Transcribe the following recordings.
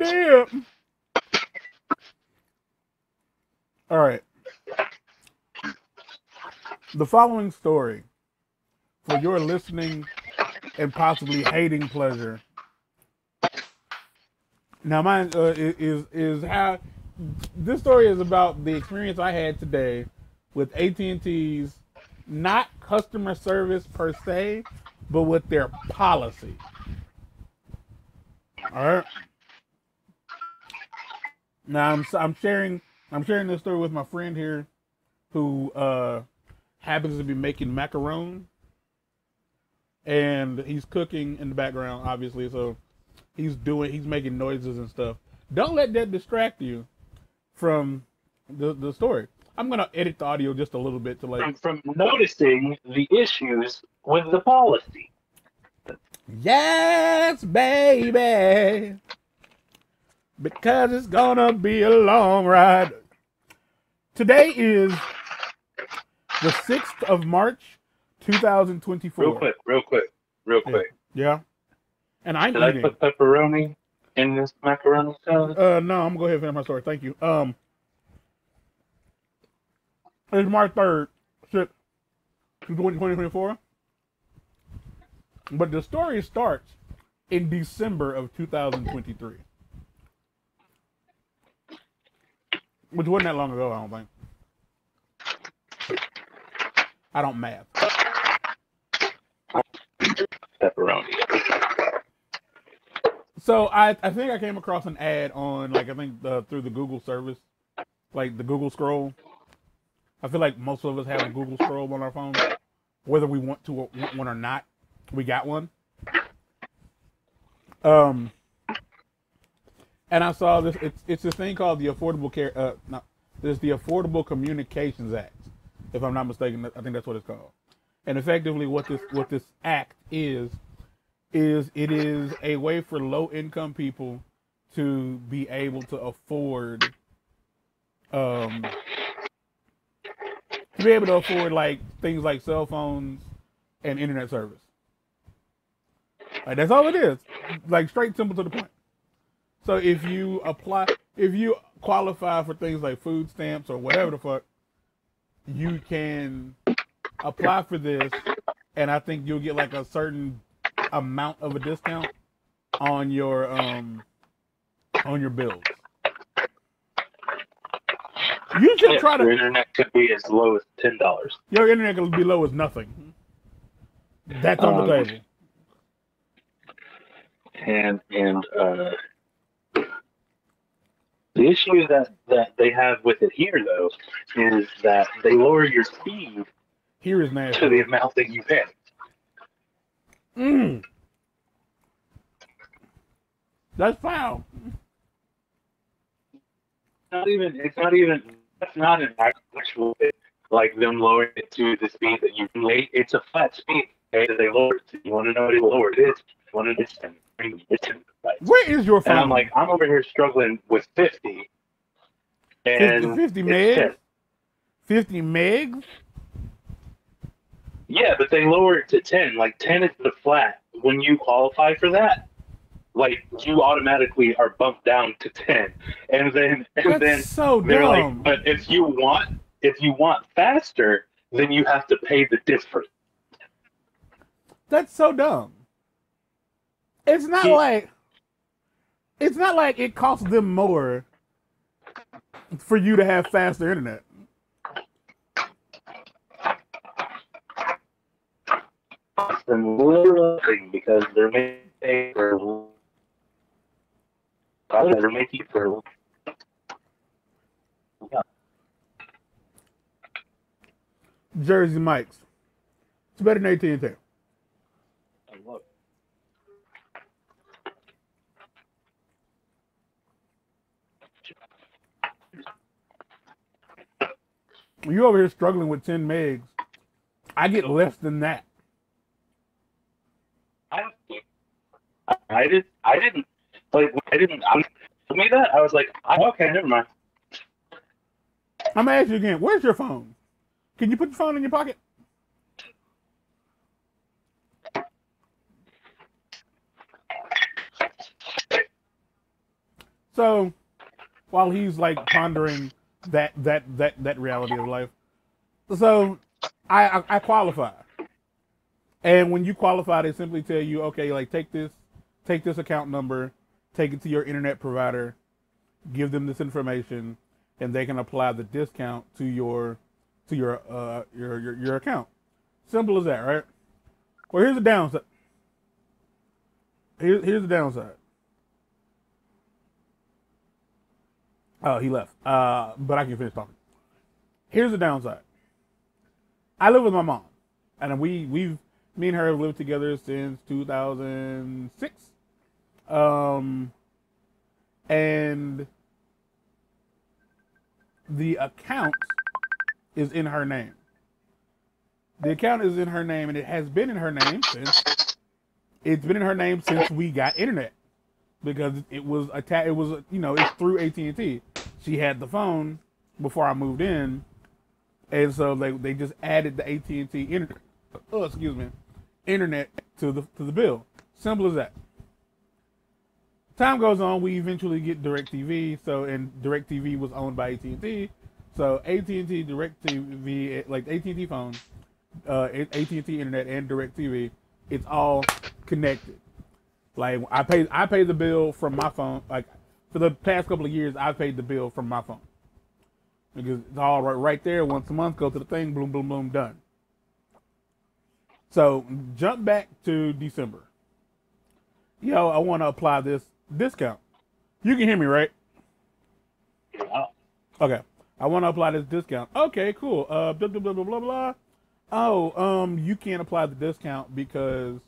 dip. All right. The following story, for your listening and possibly hating pleasure. Now, mine is how this story is about the experience I had today with AT&T's not customer service per se, but with their policy. All right. Now I'm sharing this story with my friend here, who happens to be making macaron, and he's cooking in the background, obviously. So he's making noises and stuff. Don't let that distract you from the story. I'm gonna edit the audio just a little bit to like from noticing the issues with the policy. Yes, baby, because it's gonna be a long ride. Today is the 6th of March, 2024. Real quick. Yeah. And I'm Did eating. I put pepperoni in this macaroni salad? No, I'm gonna go ahead and finish my story. Thank you. It's March 3rd, 2024. But the story starts in December of 2023. Which wasn't that long ago, I don't think. I don't math. Pepperoni. So I think I came across an ad on, like, I think through the Google service, like the Google Scroll. I feel like most of us have a Google Scroll on our phone, whether we want one or not. We got one. And I saw this. It's this thing called the Affordable Care. There's the Affordable Communications Act, if I'm not mistaken. I think that's what it's called. And effectively, what this act is it is a way for low income people to be able to afford like things like cell phones and internet service. Like, that's all it is. Like, straight, simple, to the point. So if you qualify for things like food stamps or whatever the fuck, you can apply for this, and I think you'll get like a certain amount of a discount on your bills. You should try to. Your internet could be as low as $10. Your internet could be low as nothing. That's on the table. And the issue that they have with it here, though, is that they lower your speed here is nasty to the amount that you pay. That's foul. That's not an actual bit, like them lowering it to the speed that you can. It's a flat speed. Okay, that they lowered it to. You want to know what it lowered it? You want to listen. Where is your phone? And I'm like, I'm over here struggling with 50. And 50 megs? 50 megs? Yeah, but they lower it to 10. Like, 10 is the flat. When you qualify for that, like, you automatically are bumped down to 10. And then so they're dumb. like, but if you want faster, then you have to pay the difference. That's so dumb. It's not like it costs them more for you to have faster internet. Because they're making for Jersey Mike's. It's better than AT&T. You over here struggling with 10 megs. I get less than that. I didn't tell me that. I was like, okay, never mind. I'm gonna ask you again. Where's your phone? Can you put your phone in your pocket? So while he's like pondering that reality of life, so I qualify. And when you qualify, they simply tell you, okay, like take this account number, take it to your internet provider, give them this information, and they can apply the discount to your account. Simple as that, right? Well, here's the downside. Here's the downside. Oh, he left. But I can finish talking. Here's the downside. I live with my mom, and me and her have lived together since 2006. And the account is in her name. The account is in her name, and it has been in her name since we got internet, because it was it's through AT&T. She had the phone before I moved in, and so they just added the AT&T internet to the bill. Simple as that. Time goes on, we eventually get DirecTV. And DirecTV was owned by AT&T. So AT&T, DirecTV, like AT&T phone, AT&T internet, and DirecTV, it's all connected. Like I pay the bill from my phone. Like for the past couple of years, I've paid the bill from my phone because it's all right there. Once a month, go to the thing, boom, boom, boom, done. So jump back to December. Yo, I want to apply this discount. You can hear me, right? Yeah. Okay. I want to apply this discount. Okay, cool. Blah, blah, blah, blah, blah, blah. Oh, you can't apply the discount because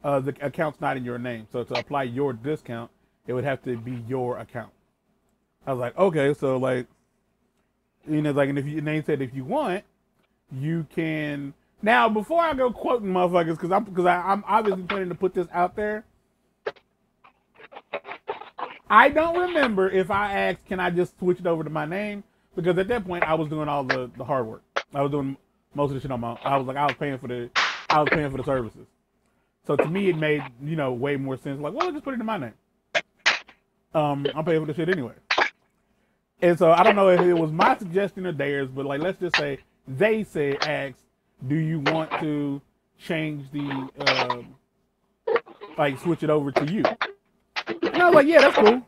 the account's not in your name. So to apply your discount, it would have to be your account. I was like, okay, so like, and they said if you want, you can. Now, before I go quoting motherfuckers, because I'm obviously planning to put this out there. I don't remember if I asked, can I just switch it over to my name? Because at that point, I was doing all the hard work. I was doing most of the shit on my own. I was paying for the services. So to me, it made, way more sense. Like, well, just put it in my name. I'm paying for the shit anyway. And so I don't know if it was my suggestion or theirs, but like, let's just say they asked, do you want to change the, switch it over to you? And I was like, yeah, that's cool.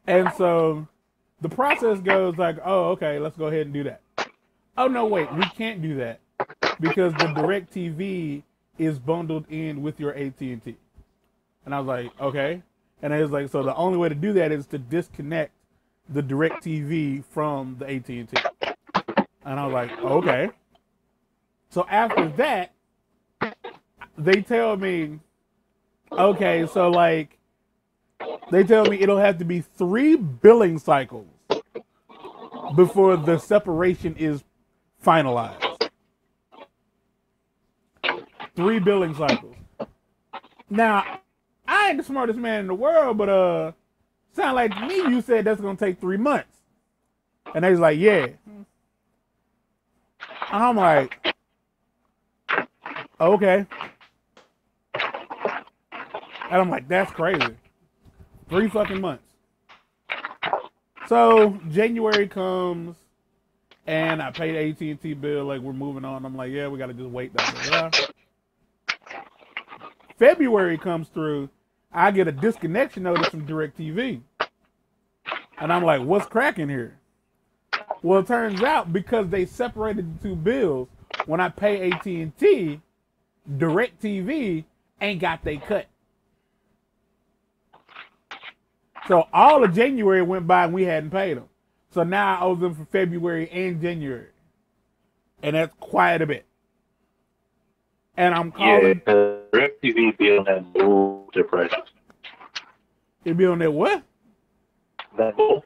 And so the process goes like, oh, okay, let's go ahead and do that. Oh, no, wait, we can't do that because the DirecTV is bundled in with your AT&T. And I was like, okay. And it was like, so the only way to do that is to disconnect the DirecTV from the AT&T. And I was like, okay. So after that, they tell me, okay, so like, they tell me it'll have to be 3 billing cycles before the separation is finalized. 3 billing cycles. Now, I ain't the smartest man in the world, but sound like to me you said that's gonna take 3 months. And they was like, yeah. And I'm like, okay. And I'm like, that's crazy. 3 fucking months. So January comes, and I paid AT&T bill. Like, we're moving on. I'm like, yeah, we gotta just wait. February comes through. I get a disconnection notice from DirecTV, and I'm like, what's cracking here? Well, it turns out because they separated the 2 bills. When I pay AT&T, DirecTV ain't got they cut. So all of January went by and we hadn't paid them. So now I owe them for February and January. And that's quite a bit. And I'm calling. Yeah, DirecTV be on that bull price. It be on that what? That bull.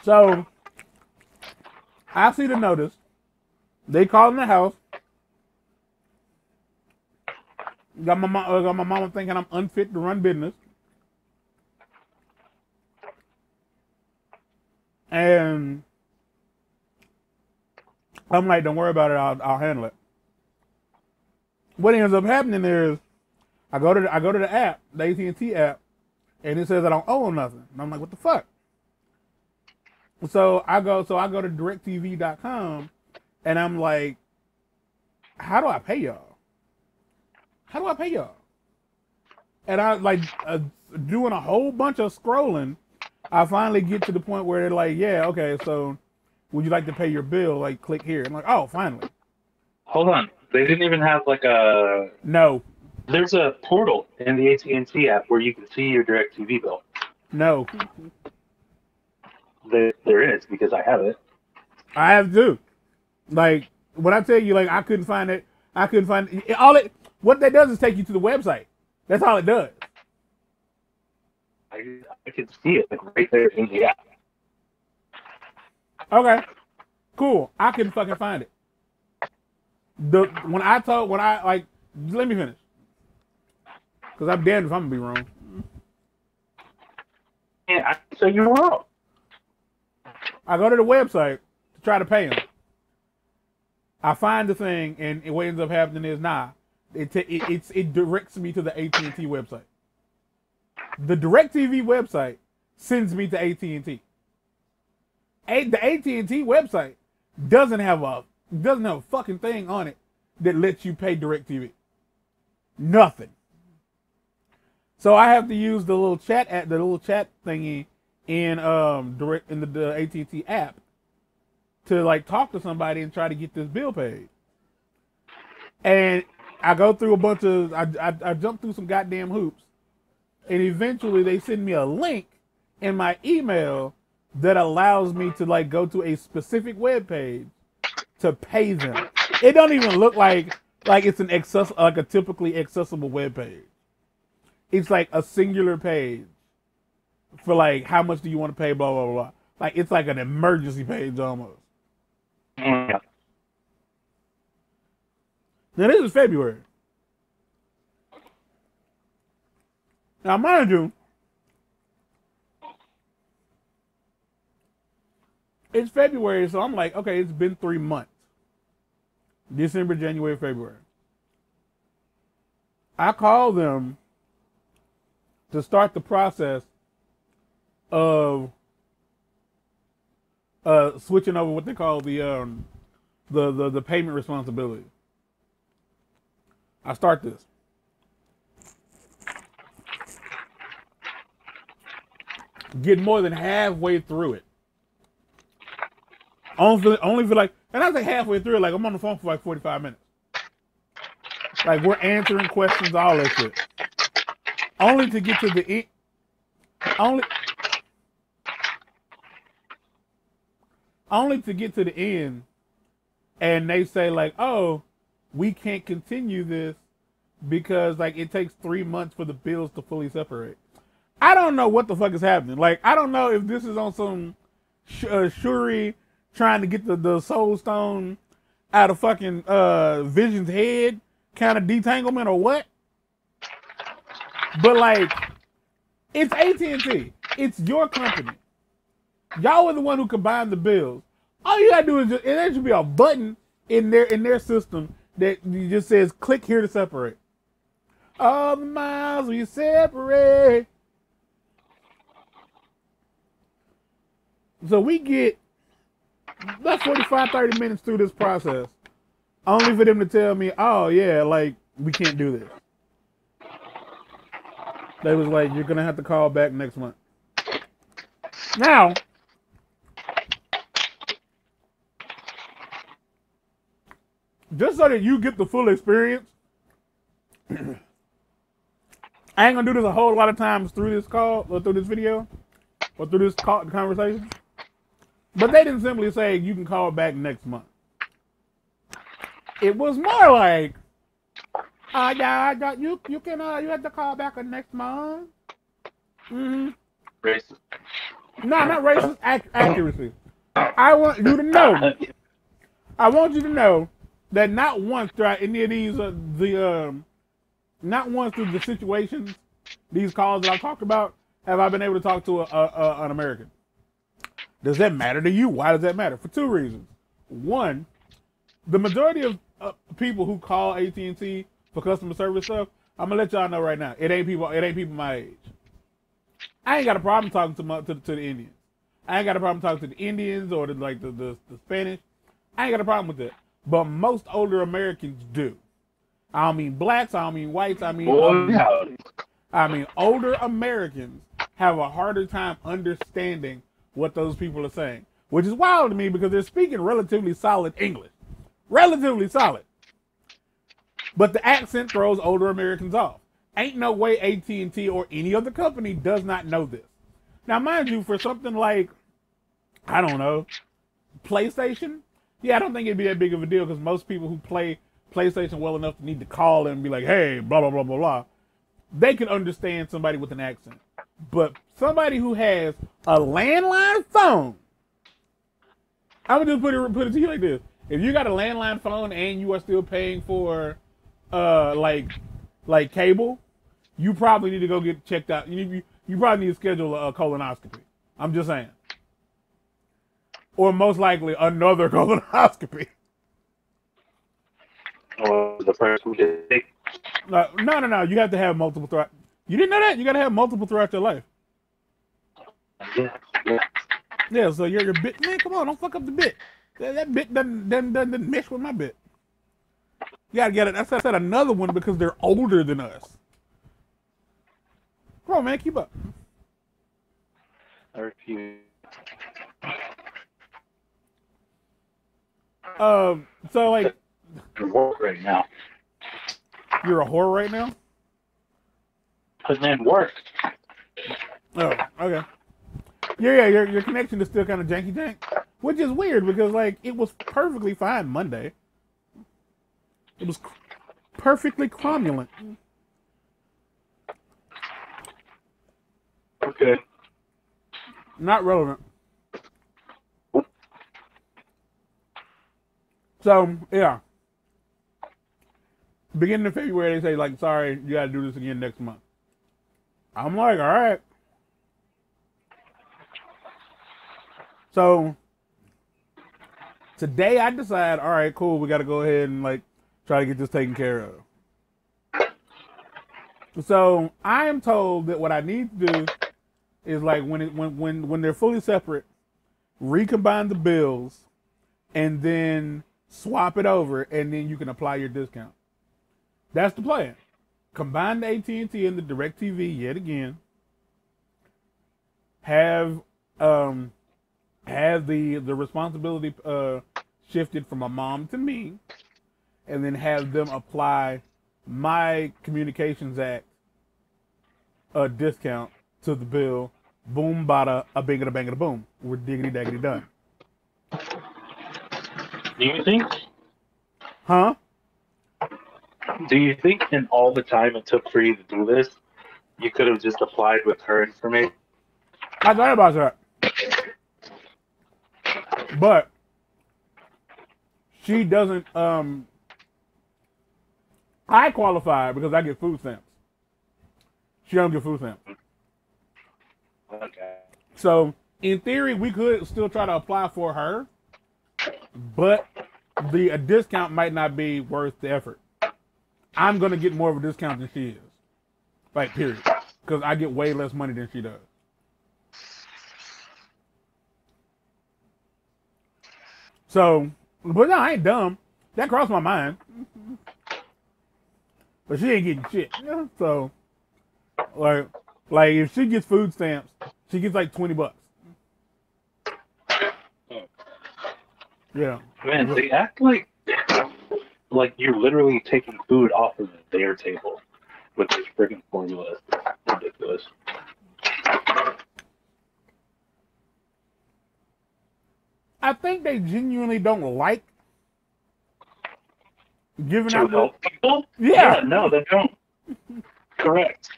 So I see the notice. They call in the house. Got my mama thinking I'm unfit to run business. And I'm like, don't worry about it. I'll handle it. what ends up happening is I go to the app, the AT&T app, and it says I don't owe them nothing. And I'm like, what the fuck? So I go to directtv.com, and I'm like, how do I pay y'all? How do I pay y'all? And I like doing a whole bunch of scrolling. I finally get to the point where they're like, yeah, okay, so would you like to pay your bill? Like, click here. I'm like, oh, finally. Hold on. They didn't even have like a... No. There's a portal in the AT&T app where you can see your DirecTV bill. No. There is, because I have it. I have to. Like, when I tell you, like, I couldn't find it. What that does is take you to the website. That's all it does. I can see it, like, right there in the app. Okay. Cool. I couldn't fucking find it. Let me finish. Because I'm damned if I'm going to be wrong. Yeah, so you're wrong. I go to the website to try to pay him. I find the thing, and what ends up happening is, it directs me to the AT&T website. The DirecTV website sends me to AT&T. The AT&T website doesn't have a fucking thing on it that lets you pay DirecTV. Nothing. So I have to use the little chat thingy in the AT&T app to like talk to somebody and try to get this bill paid. And I go through I jump through some goddamn hoops, and eventually they send me a link in my email that allows me to like go to a specific web page to pay them. It don't even look like it's like a typically accessible web page. It's like a singular page for like how much do you want to pay, blah blah blah. Like it's like an emergency page almost. Yeah. Now this is February. Now mind you, it's February, so I'm like, okay, it's been 3 months. December, January, February. I call them to start the process of switching over what they call the payment responsibility. I start this. Get more than halfway through it. Only for like, and I say halfway through it, like I'm on the phone for like 45 minutes. Like we're answering questions, all that shit. Only to get to the end. Only to get to the end, and they say like, "Oh, we can't continue this because like it takes 3 months for the bills to fully separate." I don't know what the fuck is happening. Like I don't know if this is on some Shuri trying to get the soul stone out of fucking Vision's head kind of detanglement or what. But like, it's AT&T. It's your company. Y'all were the one who combined the bills. All you gotta do is there should be a button in their system that just says click here to separate. All the miles we separate. So we get about 45, 30 minutes through this process, only for them to tell me, oh yeah, like we can't do this. They was like, you're gonna have to call back next month. Now, just so that you get the full experience, I ain't gonna do this a whole lot of times through this call, or through this video, or through this conversation. But they didn't simply say you can call back next month. It was more like, you have to call back next month. Mm-hmm. Racist. No, not racist. Accuracy. I want you to know. I want you to know that not once throughout any of these not once through the situations, these calls that I've talked about, have I been able to talk to an American. Does that matter to you? Why does that matter? For two reasons. One, the majority of people who call AT&T for customer service stuff, I'm gonna let y'all know right now. It ain't people my age. I ain't got a problem talking to the Indians. I ain't got a problem talking to the Indians or the Spanish. I ain't got a problem with that. But most older Americans do. I don't mean blacks. I don't mean whites. I mean older Americans have a harder time understanding what those people are saying, which is wild to me because they're speaking relatively solid English. Relatively solid. But the accent throws older Americans off. Ain't no way AT&T or any other company does not know this. Now, mind you, for something like, I don't know, PlayStation, yeah, I don't think it'd be that big of a deal because most people who play PlayStation well enough to need to call and be like, hey, blah, blah, blah, blah, blah, they can understand somebody with an accent. But somebody who has a landline phone, I would just put it to you like this. If you got a landline phone and you are still paying for like cable, you probably need to go get checked out. You probably need to schedule a colonoscopy. I'm just saying. Or most likely another colonoscopy. The person who did it. No. You have to have multiple throughout. You didn't know that? You got to have multiple throughout your life. Yeah, so your bit, man, come on, don't fuck up the bit. That bit doesn't mesh with my bit. You gotta get it. I said another one because they're older than us. Come on, man, keep up. I refuse. So like, I'm work right now. You're a whore right now? Putting in work. Oh, okay. Yeah, your connection is still kind of janky jank, which is weird because like it was perfectly fine Monday. It was perfectly cromulent. Okay. Not relevant. So, yeah. Beginning of February, they say, like, sorry, you got to do this again next month. I'm like, all right. So, today I decide, all right, cool, we got to go ahead and, like, try to get this taken care of. So, I am told that what I need to do is, like, when they're fully separate, recombine the bills, and then swap it over, and then you can apply your discount. That's the plan. Combine the AT&T and the DirecTV yet again. Have the responsibility shifted from my mom to me, and then have them apply my Communications Act discount to the bill. Boom, bada, a bing, a bang, a boom. We're diggity daggity done. Do you think? Huh? Do you think in all the time it took for you to do this, you could have just applied with her information? I thought about that. But she doesn't, I qualify because I get food stamps. She don't get food stamps. Okay. So, in theory, we could still try to apply for her, but the discount might not be worth the effort. I'm going to get more of a discount than she is. Like, period. Because I get way less money than she does. So, but no, I ain't dumb. That crossed my mind. But she ain't getting shit. So, like if she gets food stamps, she gets like $20. Yeah. Man, they act like you're literally taking food off of their table with this freaking formula. It's ridiculous. I think they genuinely don't like giving To out help people? Yeah. No, they don't. Correct.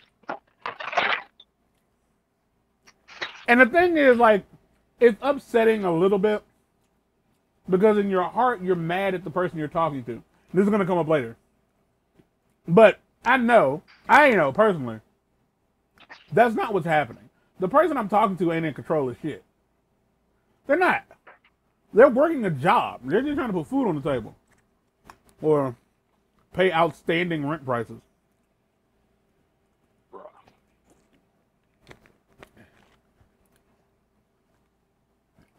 And the thing is, like, it's upsetting a little bit because in your heart, you're mad at the person you're talking to. This is going to come up later. But I know personally, that's not what's happening. The person I'm talking to ain't in control of shit. They're not. They're working a job. They're just trying to put food on the table. Or pay outstanding rent prices.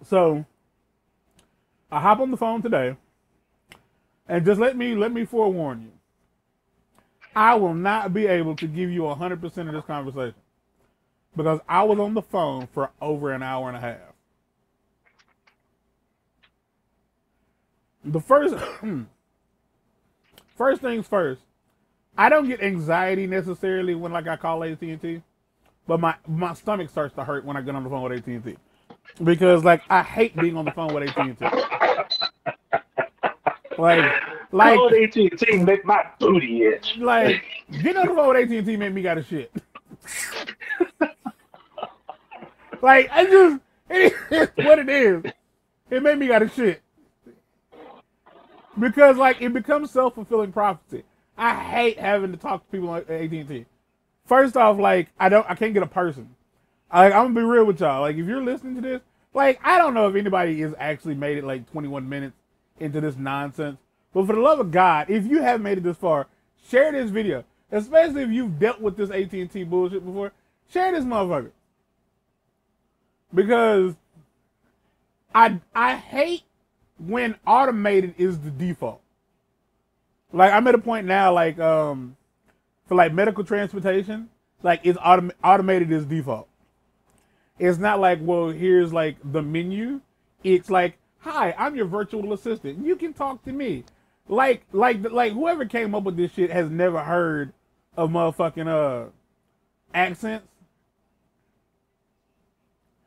So I hop on the phone today, and just let me forewarn you. I will not be able to give you 100% of this conversation because I was on the phone for over an hour and a half. The first things first, I don't get anxiety necessarily when like I call AT&T, but my stomach starts to hurt when I get on the phone with AT&T. Because like I hate being on the phone with AT&T. Like call AT&T make my booty itch. Like getting on the phone with AT&T made me got a shit. Like it's what it is. It made me got a shit. Because like it becomes self-fulfilling prophecy. I hate having to talk to people at AT&T. First off, like I can't get a person. I'm gonna be real with y'all. Like, if you're listening to this, like, I don't know if anybody has actually made it like 21 minutes into this nonsense. But for the love of God, if you have made it this far, share this video. Especially if you've dealt with this AT&T bullshit before. Share this motherfucker. Because I hate when automated is the default. Like, I'm at a point now, like, for like medical transportation, like, it's automated is default. It's not like, well, here's like the menu. It's like, hi, I'm your virtual assistant. You can talk to me. Like whoever came up with this shit has never heard of motherfucking accents.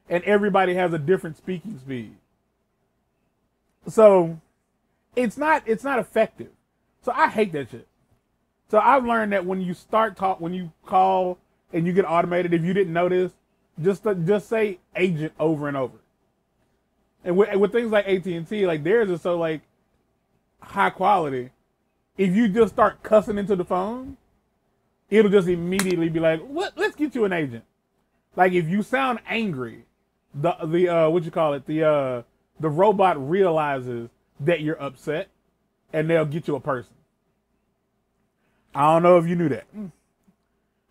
And everybody has a different speaking speed. So it's not effective. So I hate that shit. So I've learned that when you when you call and you get automated, if you didn't notice, just say agent over and over. And with things like AT&T, like theirs is so like high quality. If you just start cussing into the phone, it'll just immediately be like, "What? Let's get you an agent." Like if you sound angry, the robot realizes that you're upset, and they'll get you a person. I don't know if you knew that,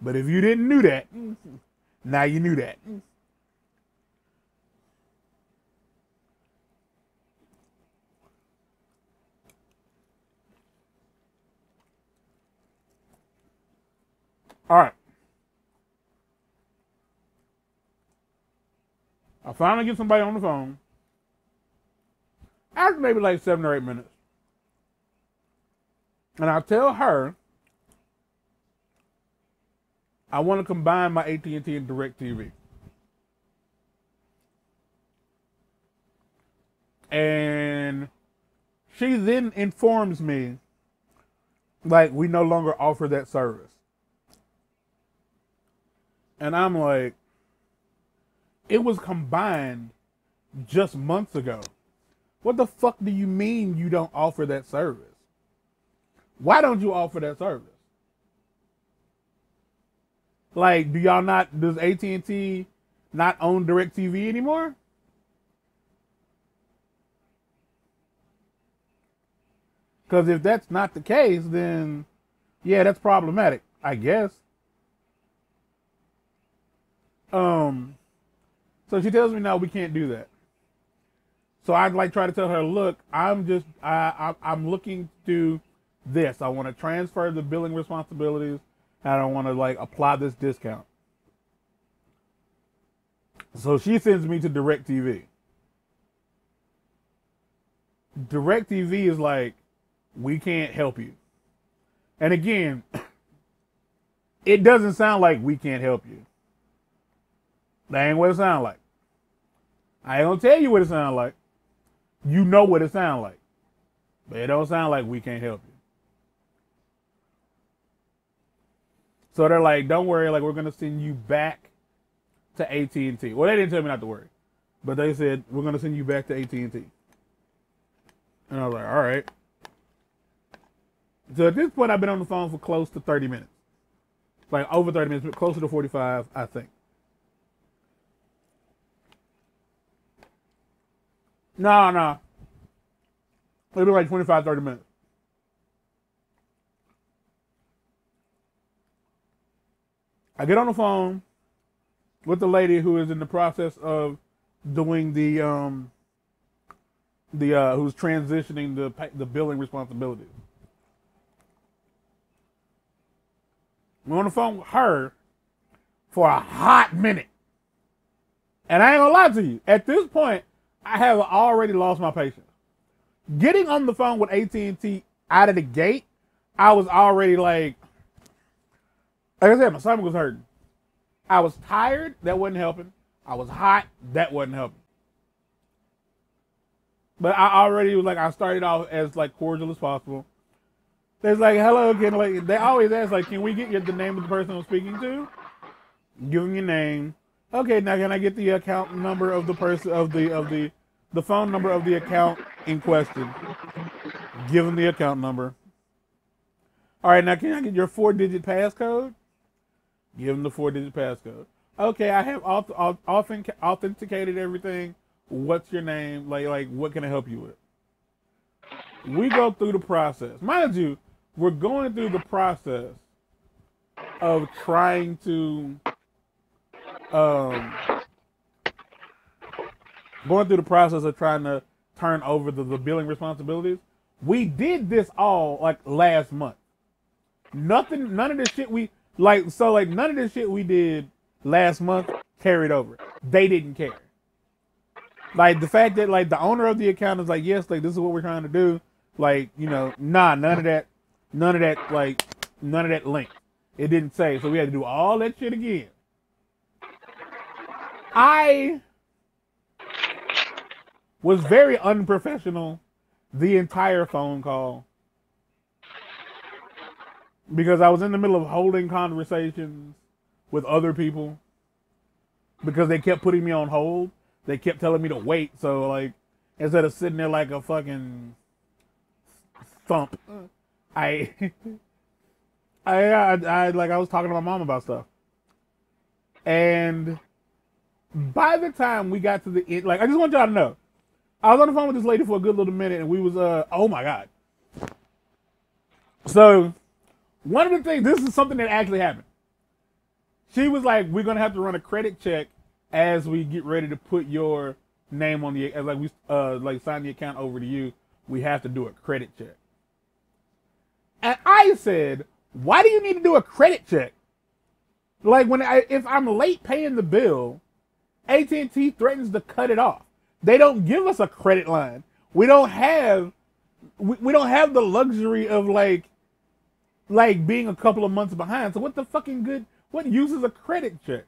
but if you didn't know that. Now you knew that. All right. I finally get somebody on the phone. After maybe like 7 or 8 minutes. And I tell her I want to combine my AT&T and DirecTV. And she then informs me, like, we no longer offer that service. And I'm like, it was combined just months ago. What the fuck do you mean you don't offer that service? Why don't you offer that service? Like, does AT&T not own DirecTV anymore? Because if that's not the case, then, yeah, that's problematic, I guess. So she tells me, no, we can't do that. So I'd like try to tell her, look, I'm looking to do this. I want to transfer the billing responsibilities. And I don't want to like apply this discount. So she sends me to DirecTV. DirecTV is like, we can't help you. And again, it doesn't sound like we can't help you. That ain't what it sounds like. I ain't gonna tell you what it sounds like. You know what it sounds like. But it don't sound like we can't help you. So they're like, don't worry, like we're gonna send you back to AT&T. Well, they didn't tell me not to worry, but they said we're gonna send you back to AT&T. And I was like, all right. So at this point, I've been on the phone for close to 30 minutes, like over 30 minutes, but closer to 45, I think. No, it'll be like 25, 30 minutes. I get on the phone with the lady who is in the process of doing the who's transitioning the billing responsibilities. We're on the phone with her for a hot minute. And I ain't gonna lie to you. At this point, I have already lost my patience. Getting on the phone with AT&T out of the gate, I was already like I said, my stomach was hurting. I was tired, that wasn't helping. I was hot, that wasn't helping. But I already was like, I started off as like cordial as possible. There's like, hello, they always ask like, can we get the name of the person I'm speaking to? Give them your name. Okay, now can I get the account number of the person the phone number of the account in question? Give them the account number. All right, now can I get your 4-digit passcode? Give them the 4-digit passcode. Okay, I have authenticated everything. What's your name? Like, what can I help you with? We go through the process. Mind you, we're going through the process of trying to turn over the billing responsibilities. We did this all like last month. None of the shit none of the shit we did last month carried over. They didn't care. Like the fact that like the owner of the account is like, yes, like this is what we're trying to do. Like, you know, none of that link. It didn't say, so we had to do all that shit again. I was very unprofessional the entire phone call because I was in the middle of holding conversations with other people because they kept putting me on hold. They kept telling me to wait. So like, instead of sitting there like a fucking thump, I was talking to my mom about stuff. And by the time we got to the end, like, I just want y'all to know, I was on the phone with this lady for a good little minute, and we was, oh my God. So, one of the things, this is something that actually happened. She was like, we're going to have to run a credit check as we get ready to put your name on the, as like we, sign the account over to you. We have to do a credit check. And I said, why do you need to do a credit check? Like, if I'm late paying the bill, AT&T threatens to cut it off. They don't give us a credit line. We don't have the luxury of like being a couple of months behind. So what use is a credit check?